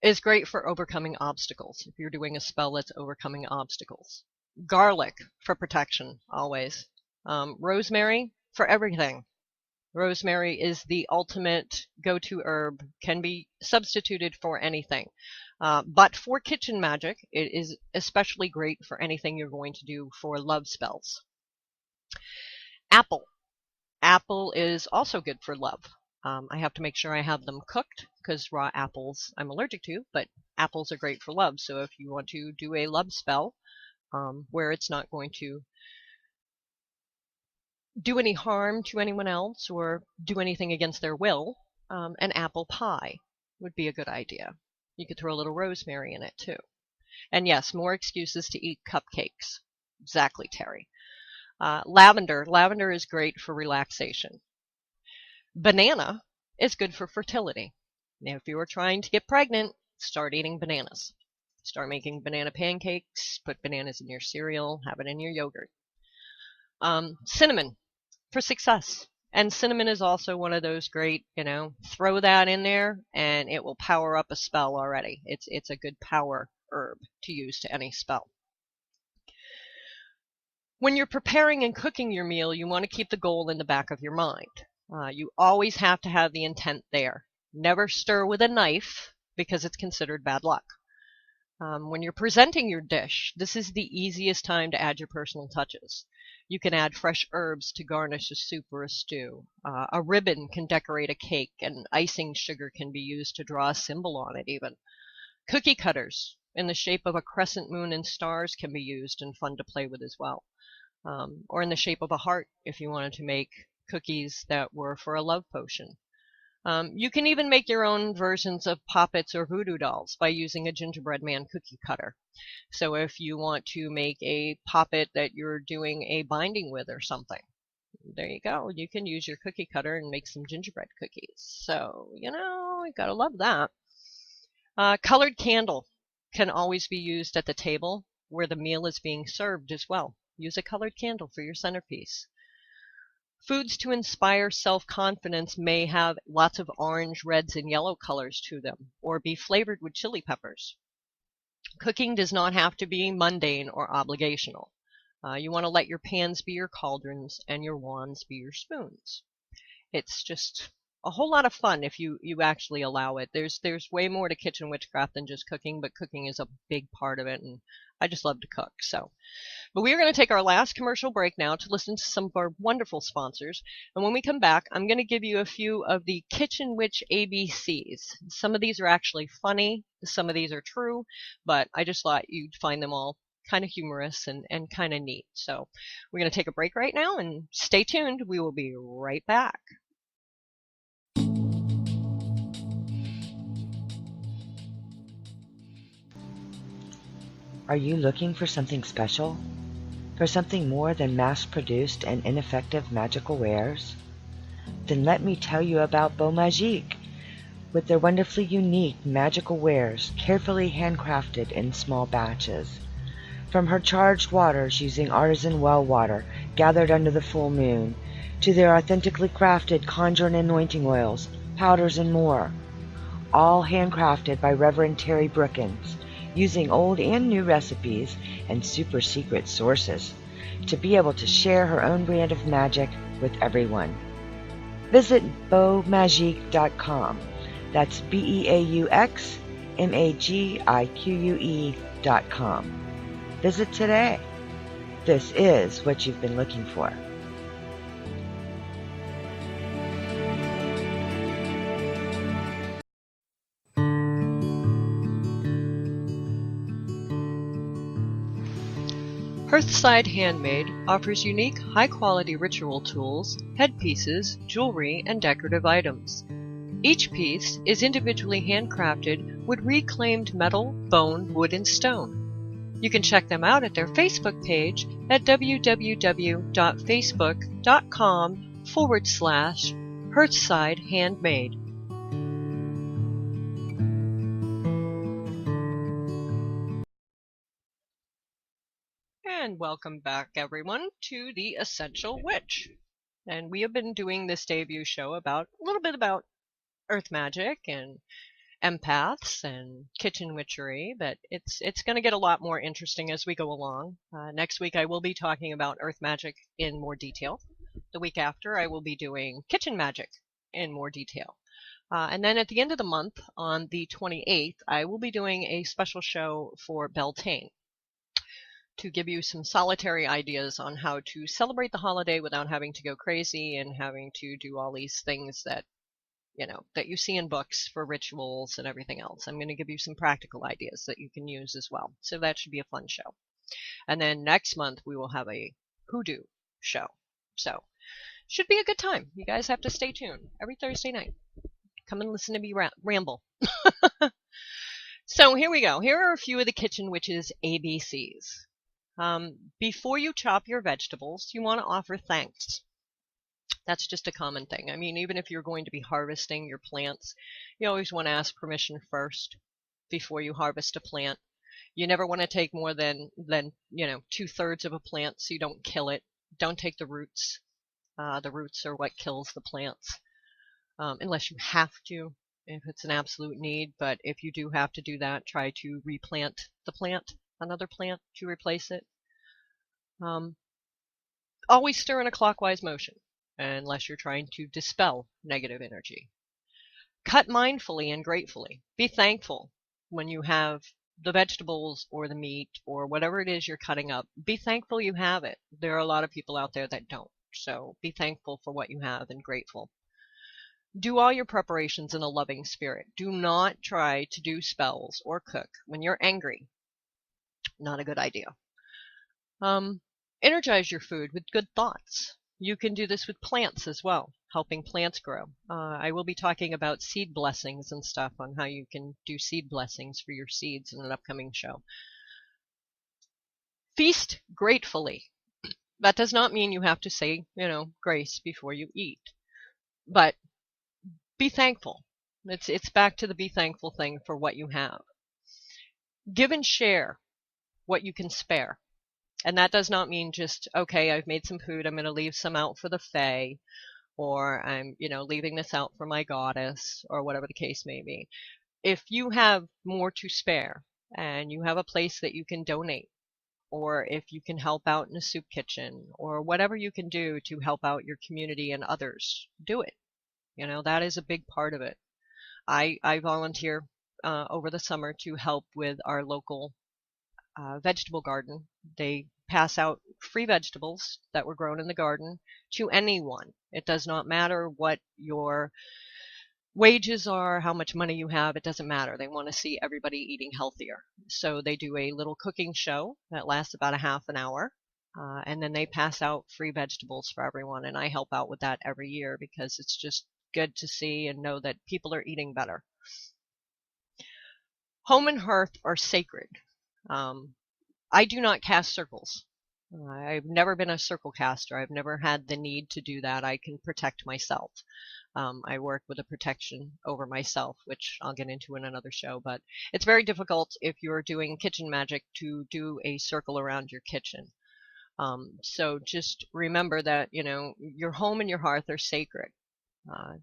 S1: Is great for overcoming obstacles, if you're doing a spell that's overcoming obstacles. Garlic for protection, always. Rosemary for everything. Rosemary is the ultimate go-to herb, can be substituted for anything. But for kitchen magic, it is especially great for anything you're going to do for love spells. Apple. Apple is also good for love. I have to make sure I have them cooked because raw apples I'm allergic to, but apples are great for love. So if you want to do a love spell where it's not going to do any harm to anyone else or do anything against their will, an apple pie would be a good idea. You could throw a little rosemary in it too. And yes, more excuses to eat cupcakes. Exactly, Terry. Lavender. Lavender is great for relaxation. Banana is good for fertility. Now, if you are trying to get pregnant, start eating bananas. Start making banana pancakes, put bananas in your cereal, have it in your yogurt. Cinnamon for success. And cinnamon is also one of those great, throw that in there and it will power up a spell already. It's a good power herb to use to any spell. When you're preparing and cooking your meal, you want to keep the goal in the back of your mind. You always have to have the intent there. Never stir with a knife because it's considered bad luck. When you're presenting your dish, this is the easiest time to add your personal touches. You can add fresh herbs to garnish a soup or a stew. A ribbon can decorate a cake, and icing sugar can be used to draw a symbol on it even. Cookie cutters in the shape of a crescent moon and stars can be used and fun to play with as well. Or in the shape of a heart if you wanted to make cookies that were for a love potion. You can even make your own versions of poppets or voodoo dolls by using a gingerbread man cookie cutter. So if you want to make a poppet that you're doing a binding with or something, there you go. You can use your cookie cutter and make some gingerbread cookies. So, you gotta love that. Colored candle can always be used at the table where the meal is being served as well. Use a colored candle for your centerpiece. Foods to inspire self-confidence may have lots of orange, reds, and yellow colors to them, or be flavored with chili peppers. Cooking does not have to be mundane or obligational. You want to let your pans be your cauldrons and your wands be your spoons. It's just a whole lot of fun if you actually allow it. There's way more to kitchen witchcraft than just cooking, but cooking is a big part of it, and I just love to cook. So, but we are going to take our last commercial break now to listen to some of our wonderful sponsors. And when we come back, I'm going to give you a few of the Kitchen Witch ABCs. Some of these are actually funny, some of these are true, but I just thought you'd find them all kind of humorous and kind of neat. So we're going to take a break right now, and stay tuned. We will be right back.
S2: Are you looking for something special? For something more than mass-produced and ineffective magical wares? Then let me tell you about Beau Magique. With their wonderfully unique magical wares carefully handcrafted in small batches. From her charged waters using artisan well water gathered under the full moon, to their authentically crafted conjure and anointing oils, powders, and more. All handcrafted by Reverend Terry Brookins, using old and new recipes and super secret sources to be able to share her own brand of magic with everyone. Visit beaumagique.com. That's BEAUXMAGIQUE.com. Visit today. This is what you've been looking for.
S1: Hearthside Handmade offers unique, high-quality ritual tools, headpieces, jewelry, and decorative items. Each piece is individually handcrafted with reclaimed metal, bone, wood, and stone. You can check them out at their Facebook page at www.facebook.com/Hearthside Handmade. And welcome back, everyone, to The Essential Witch. And we have been doing this debut show about a little bit about earth magic and empaths and kitchen witchery, but it's going to get a lot more interesting as we go along. Next week I will be talking about earth magic in more detail. The week after I will be doing kitchen magic in more detail. And then at the end of the month, on the 28th, I will be doing a special show for Beltane to give you some solitary ideas on how to celebrate the holiday without having to go crazy and having to do all these things that that you see in books for rituals and everything else. I'm going to give you some practical ideas that you can use as well. So that should be a fun show. And then next month we will have a hoodoo show. So should be a good time. You guys have to stay tuned every Thursday night. Come and listen to me ramble. So here we go. Here are a few of the Kitchen Witch's ABCs. Before you chop your vegetables, you want to offer thanks. That's just a common thing. I mean, even if you're going to be harvesting your plants, you always want to ask permission first before you harvest a plant. You never want to take more than 2/3 of a plant so you don't kill it. Don't take the roots. The roots are what kills the plants, unless you have to, if it's an absolute need. But if you do have to do that, try to replant the plant, another plant to replace it. Always stir in a clockwise motion, unless you're trying to dispel negative energy. Cut mindfully and gratefully. Be thankful when you have the vegetables or the meat or whatever it is you're cutting up. Be thankful you have it. There are a lot of people out there that don't. So be thankful for what you have and grateful. Do all your preparations in a loving spirit. Do not try to do spells or cook when you're angry. Not a good idea. Energize your food with good thoughts. You can do this with plants as well, helping plants grow. I will be talking about seed blessings and stuff on how you can do seed blessings for your seeds in an upcoming show. Feast gratefully. That does not mean you have to say, grace before you eat. But be thankful. It's back to the be thankful thing for what you have. Give and share what you can spare. And that does not mean just, okay, I've made some food, I'm going to leave some out for the fae, or I'm, leaving this out for my goddess, or whatever the case may be. If you have more to spare, and you have a place that you can donate, or if you can help out in a soup kitchen, or whatever you can do to help out your community and others, do it. That is a big part of it. I volunteer over the summer to help with our local vegetable garden. They pass out free vegetables that were grown in the garden to anyone. It does not matter what your wages are, how much money you have, it doesn't matter. They want to see everybody eating healthier. So they do a little cooking show that lasts about a half an hour. And then they pass out free vegetables for everyone. And I help out with that every year because it's just good to see and know that people are eating better. Home and hearth are sacred. I do not cast circles. I've never been a circle caster. I've never had the need to do that. I can protect myself. I work with a protection over myself, which I'll get into in another show, but it's very difficult if you're doing kitchen magic to do a circle around your kitchen. So just remember that, your home and your hearth are sacred.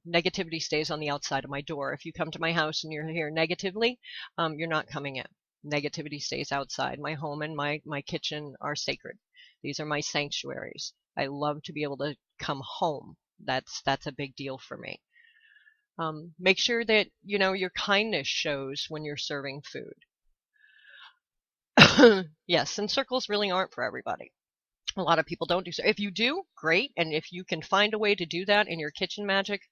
S1: Negativity stays on the outside of my door. If you come to my house and you're here negatively, you're not coming in. Negativity stays outside. My home and my kitchen are sacred. These are my sanctuaries. I love to be able to come home. That's a big deal for me. Make sure that, your kindness shows when you're serving food. Yes, and circles really aren't for everybody. A lot of people don't do so. If you do, great. And if you can find a way to do that in your kitchen magic,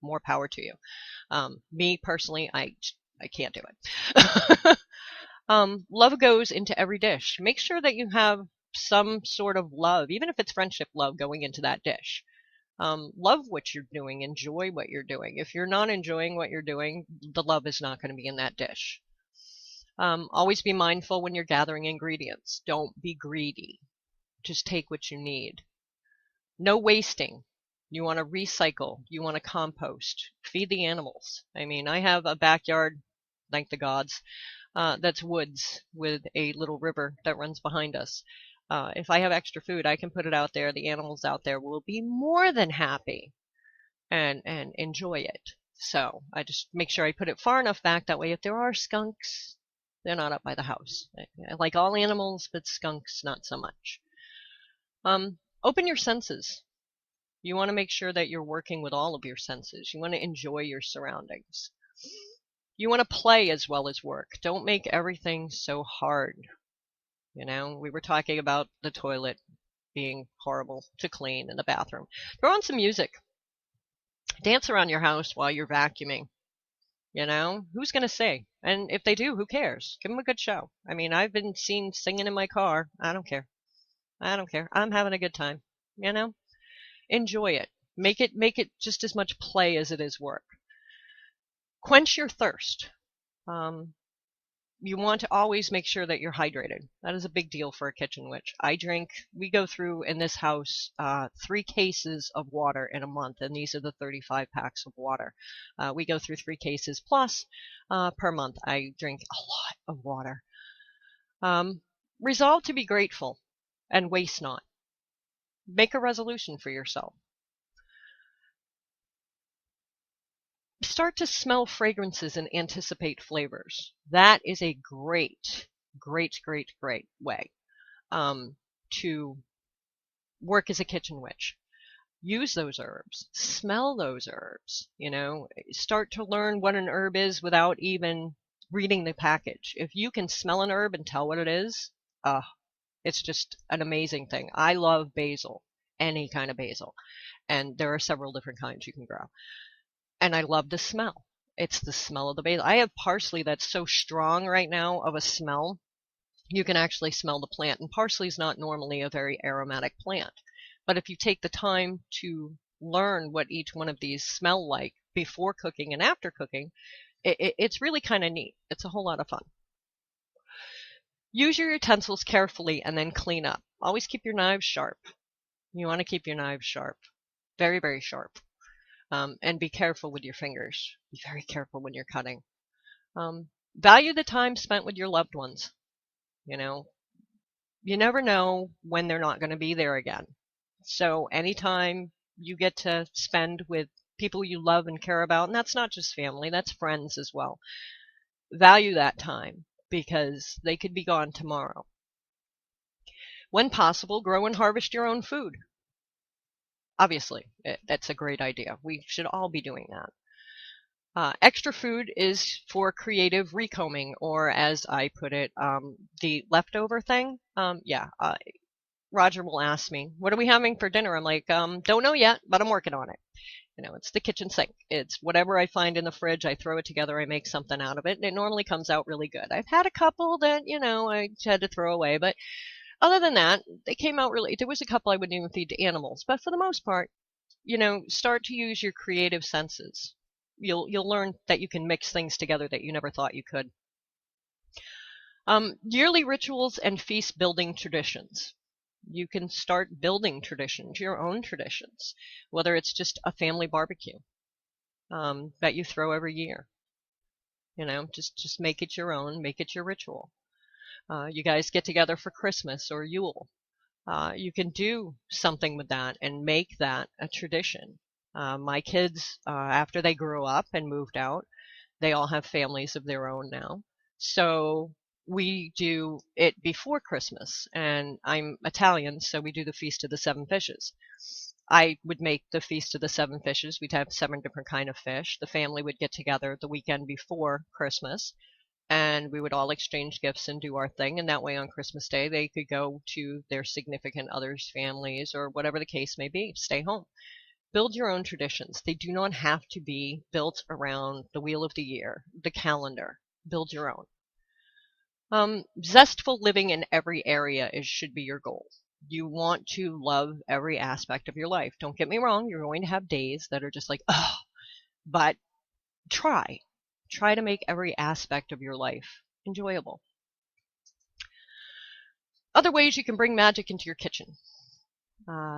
S1: more power to you. Me personally, I can't do it. Love goes into every dish. Make sure that you have some sort of love, even if it's friendship love, going into that dish. Love what you're doing. Enjoy what you're doing. If you're not enjoying what you're doing, the love is not going to be in that dish. Always be mindful when you're gathering ingredients. Don't be greedy. Just take what you need. No wasting. You want to recycle. You want to compost. Feed the animals. I mean, I have a backyard, thank the gods, that's woods with a little river that runs behind us. If I have extra food, I can put it out there. The animals out there will be more than happy and enjoy it. So I just make sure I put it far enough back. That way, if there are skunks, they're not up by the house. I like all animals, but skunks, not so much. Open your senses. You want to make sure that you're working with all of your senses. You want to enjoy your surroundings. You want to play as well as work. Don't make everything so hard. We were talking about the toilet being horrible to clean and the bathroom. Throw on some music. Dance around your house while you're vacuuming. Who's going to say? And if they do, who cares? Give them a good show. I mean, I've been seen singing in my car. I don't care. I'm having a good time. Enjoy it. Make it just as much play as it is work. Quench your thirst. You want to always make sure that you're hydrated. That is a big deal for a kitchen witch. We go through in this house 3 cases of water in a month, and these are the 35 packs of water. We go through 3 cases plus per month. I drink a lot of water. Resolve to be grateful and waste not. Make a resolution for yourself. Start to smell fragrances and anticipate flavors. That is a great way to work as a kitchen witch. Use those herbs. Smell those herbs. Start to learn what an herb is without even reading the package. If you can smell an herb and tell what it is, it's just an amazing thing. I love basil, any kind of basil, and there are several different kinds you can grow. And I love the smell. It's the smell of the basil. I have parsley that's so strong right now of a smell. You can actually smell the plant. And parsley is not normally a very aromatic plant. But if you take the time to learn what each one of these smell like before cooking and after cooking, it's really kind of neat. It's a whole lot of fun. Use your utensils carefully and then clean up. Always keep your knives sharp. You want to keep your knives sharp. Very, very sharp. And be careful with your fingers. Be very careful when you're cutting. Value the time spent with your loved ones. You never know when they're not going to be there again. So anytime you get to spend with people you love and care about, and that's not just family, that's friends as well. Value that time because they could be gone tomorrow. When possible, grow and harvest your own food. Obviously, that's a great idea. We should all be doing that. Extra food is for creative recombing, or as I put it, the leftover thing. Roger will ask me, "What are we having for dinner?" I'm like, "Don't know yet, but I'm working on it." It's the kitchen sink. It's whatever I find in the fridge. I throw it together. I make something out of it, and it normally comes out really good. I've had a couple that I had to throw away, but other than that, they came out really. There was a couple I wouldn't even feed to animals, but for the most part, start to use your creative senses. You'll learn that you can mix things together that you never thought you could. Yearly rituals and feast building traditions. You can start building traditions, your own traditions, whether it's just a family barbecue that you throw every year. Just make it your own, make it your ritual. You guys get together for Christmas or Yule. You can do something with that and make that a tradition. My kids, after they grew up and moved out, they all have families of their own now. So we do it before Christmas, and I'm Italian, so we do the Feast of the Seven Fishes. I would make the Feast of the Seven Fishes. We'd have 7 different kind of fish. The family would get together the weekend before Christmas, and we would all exchange gifts and do our thing. And that way on Christmas Day, they could go to their significant others' families or whatever the case may be, stay home. Build your own traditions. They do not have to be built around the wheel of the year, the calendar. Build your own. Zestful living in every area should be your goal. You want to love every aspect of your life. Don't get me wrong, you're going to have days that are just like, oh, but try to make every aspect of your life enjoyable. Other ways you can bring magic into your kitchen.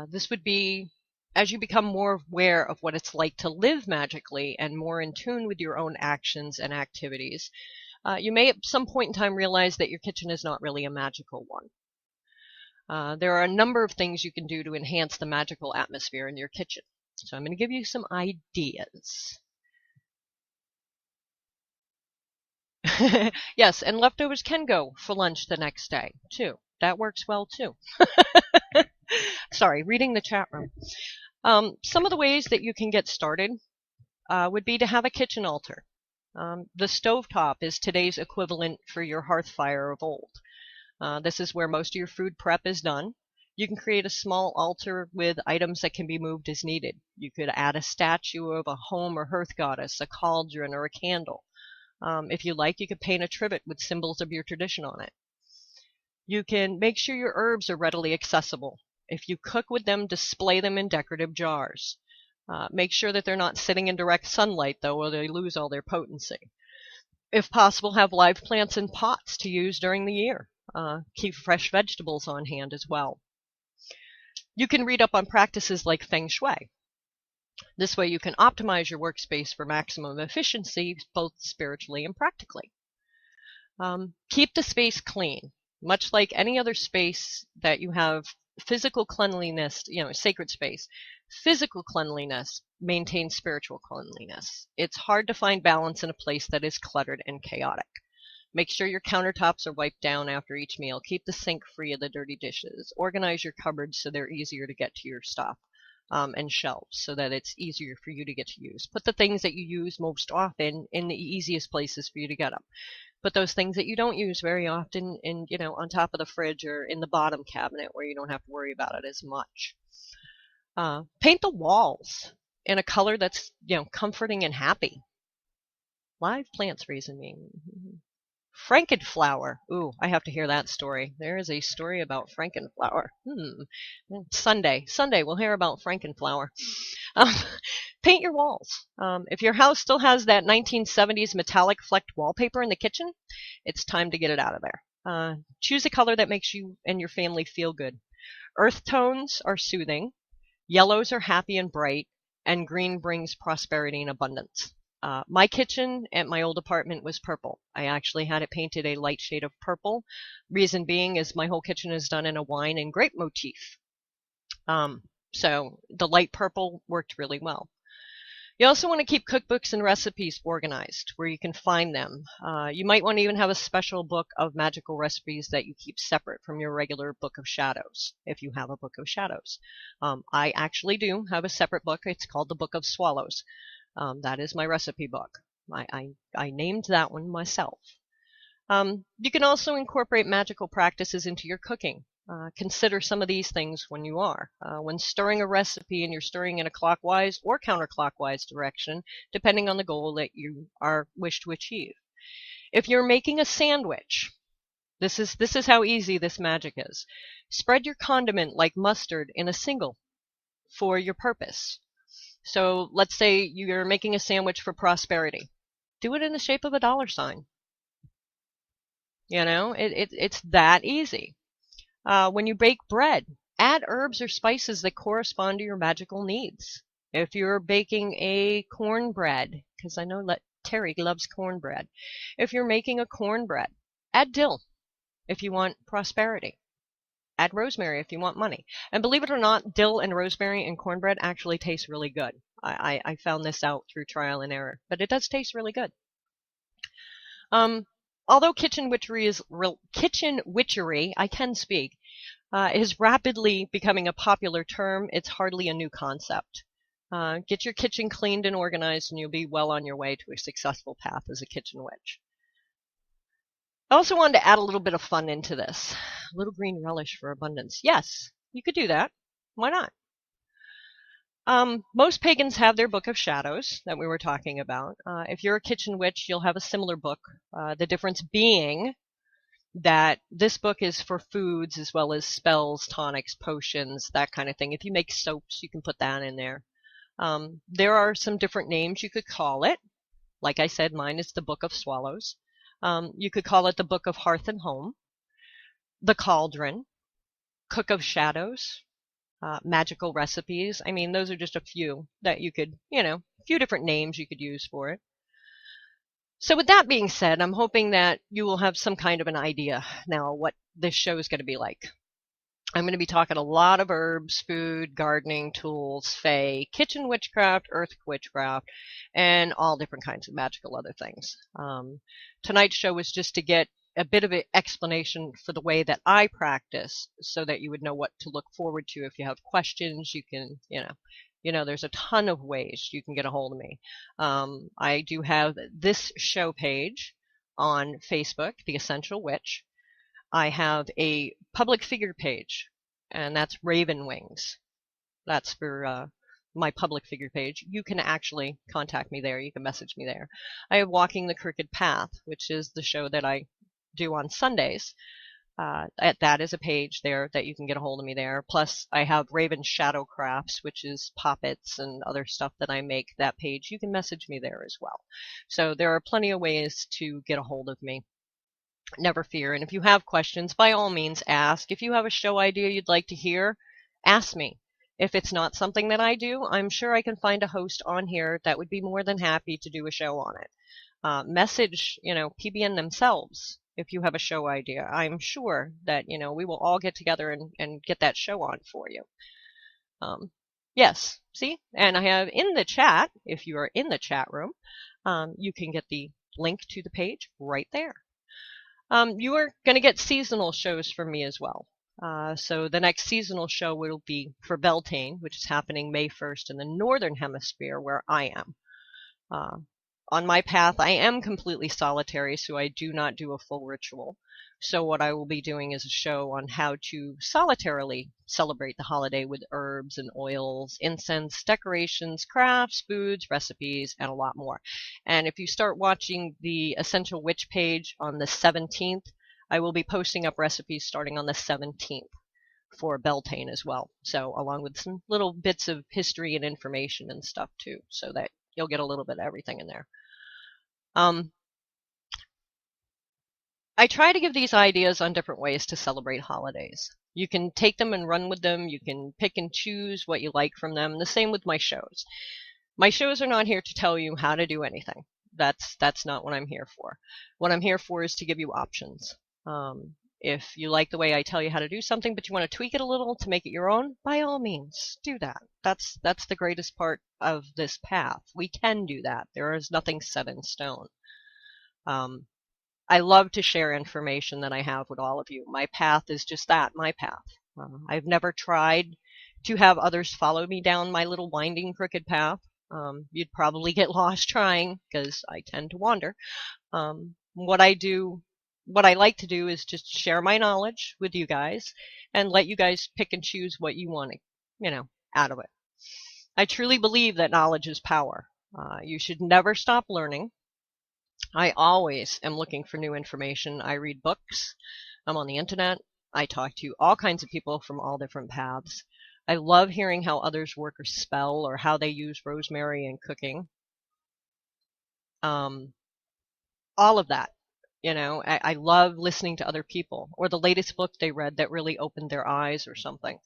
S1: This would be as you become more aware of what it's like to live magically and more in tune with your own actions and activities. You may at some point in time realize that your kitchen is not really a magical one. There are a number of things you can do to enhance the magical atmosphere in your kitchen. So I'm going to give you some ideas. Yes, and leftovers can go for lunch the next day, too. That works well, too. Sorry, reading the chat room. Some of the ways that you can get started would be to have a kitchen altar. The stovetop is today's equivalent for your hearth fire of old. This is where most of your food prep is done. You can create a small altar with items that can be moved as needed. You could add a statue of a home or hearth goddess, a cauldron, or a candle. If you like, you could paint a trivet with symbols of your tradition on it. You can make sure your herbs are readily accessible. If you cook with them, display them in decorative jars. Make sure that they're not sitting in direct sunlight, though, or they lose all their potency. If possible, have live plants in pots to use during the year. Keep fresh vegetables on hand as well. You can read up on practices like Feng Shui. This way you can optimize your workspace for maximum efficiency, both spiritually and practically. Keep the space clean. Much like any other space that you have physical cleanliness, sacred space, physical cleanliness maintains spiritual cleanliness. It's hard to find balance in a place that is cluttered and chaotic. Make sure your countertops are wiped down after each meal. Keep the sink free of the dirty dishes. Organize your cupboards so they're easier to get to your stuff, and shelves so that it's easier for you to get to use. Put the things that you use most often in the easiest places for you to get them. Put those things that you don't use very often in, on top of the fridge or in the bottom cabinet where you don't have to worry about it as much. Paint the walls in a color that's, comforting and happy. Live plants reason me. Frankenflower. Ooh, I have to hear that story. There is a story about Frankenflower. Sunday we'll hear about Frankenflower. Paint your walls. If your house still has that 1970s metallic flecked wallpaper in the kitchen, it's time to get it out of there. Choose a color that makes you and your family feel good. Earth tones are soothing, yellows are happy and bright, and green brings prosperity and abundance. My kitchen at my old apartment was purple. I actually had it painted a light shade of purple. Reason being is my whole kitchen is done in a wine and grape motif. So the light purple worked really well. You also want to keep cookbooks and recipes organized where you can find them. You might want to even have a special book of magical recipes that you keep separate from your regular book of shadows, if you have a book of shadows. I actually do have a separate book. It's called the Book of Swallows. That is my recipe book. I named that one myself. You can also incorporate magical practices into your cooking. Consider some of these things when you are. When stirring a recipe and you're stirring in a clockwise or counterclockwise direction, depending on the goal that you wish to achieve. If you're making a sandwich, this is how easy this magic is. Spread your condiment like mustard in a single for your purpose. So let's say you're making a sandwich for prosperity. Do it in the shape of a $sign. You know, it's that easy. When you bake bread, add herbs or spices that correspond to your magical needs. If you're baking a cornbread, because I know Terry loves cornbread. If you're making a cornbread, add dill if you want prosperity. Add rosemary if you want money. And believe it or not, dill and rosemary in cornbread actually taste really good. I found this out through trial and error, but it does taste really good. Although kitchen witchery, I can speak, is rapidly becoming a popular term, it's hardly a new concept. Get your kitchen cleaned and organized, and you'll be well on your way to a successful path as a kitchen witch. I also wanted to add a little bit of fun into this. A little green relish for abundance. Yes, you could do that. Why not? Most pagans have their Book of Shadows that we were talking about. If you're a kitchen witch, you'll have a similar book. The difference being that this book is for foods as well as spells, tonics, potions, that kind of thing. If you make soaps, you can put that in there. There are some different names you could call it. Like I said, mine is the Book of Swallows. You could call it the Book of Hearth and Home, the Cauldron, Cook of Shadows, magical recipes. I mean, those are just a few that you could, a few different names you could use for it. So with that being said, I'm hoping that you will have some kind of an idea now what this show is going to be like. I'm going to be talking a lot of herbs, food, gardening, tools, fae, kitchen witchcraft, earth witchcraft, and all different kinds of magical other things. Tonight's show was just to get a bit of an explanation for the way that I practice so that you would know what to look forward to. If you have questions, you can, there's a ton of ways you can get a hold of me. I do have this show page on Facebook, The Essential Witch. I have a public figure page, and that's Raven Wings. That's for my public figure page. You can actually contact me there. You can message me there. I have Walking the Crooked Path, which is the show that I do on Sundays. That is a page there that you can get a hold of me there. Plus, I have Raven Shadow Crafts, which is poppets and other stuff that I make. That page, you can message me there as well. So there are plenty of ways to get a hold of me. Never fear. And if you have questions, by all means ask. If you have a show idea you'd like to hear, ask me. If it's not something that I do, I'm sure I can find a host on here that would be more than happy to do a show on it. Message, PBN themselves if you have a show idea. I'm sure that, we will all get together and get that show on for you. Yes, see? And I have in the chat, if you are in the chat room, you can get the link to the page right there. You are going to get seasonal shows from me as well. So the next seasonal show will be for Beltane, which is happening May 1st in the Northern Hemisphere where I am. On my path, I am completely solitary, so I do not do a full ritual. So what I will be doing is a show on how to solitarily celebrate the holiday with herbs and oils, incense, decorations, crafts, foods, recipes, and a lot more. And if you start watching the Essential Witch page on the 17th, I will be posting up recipes starting on the 17th for Beltane as well. So along with some little bits of history and information and stuff too, so that you'll get a little bit of everything in there. I try to give these ideas on different ways to celebrate holidays. You can take them and run with them. You can pick and choose what you like from them. The same with my shows. My shows are not here to tell you how to do anything. That's not what I'm here for. What I'm here for is to give you options. If you like the way I tell you how to do something, but you want to tweak it a little to make it your own, by all means, do that. That's the greatest part of this path. We can do that. There is nothing set in stone. I love to share information that I have with all of you. My path is just that, my path. I've never tried to have others follow me down my little winding, crooked path. You'd probably get lost trying because I tend to wander. What I like to do is just share my knowledge with you guys and let you guys pick and choose what you want to, out of it. I truly believe that knowledge is power. You should never stop learning. I always am looking for new information. I read books. I'm on the internet. I talk to all kinds of people from all different paths. I love hearing how others work or spell or how they use rosemary in cooking. All of that. I love listening to other people or the latest book they read that really opened their eyes or something.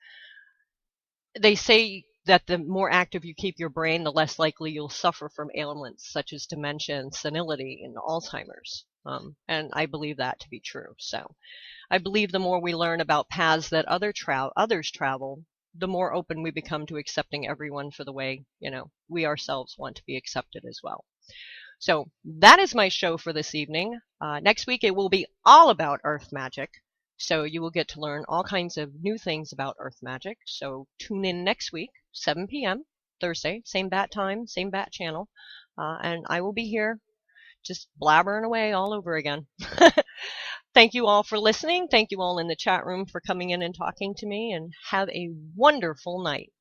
S1: They say that the more active you keep your brain, the less likely you'll suffer from ailments such as dementia and senility and Alzheimer's. And I believe that to be true. So I believe the more we learn about paths that others travel, the more open we become to accepting everyone for the way, we ourselves want to be accepted as well. So that is my show for this evening. Next week it will be all about earth magic. So you will get to learn all kinds of new things about earth magic. So tune in next week, 7 p.m. Thursday, same bat time, same bat channel. And I will be here just blabbering away all over again. Thank you all for listening. Thank you all in the chat room for coming in and talking to me, and have a wonderful night.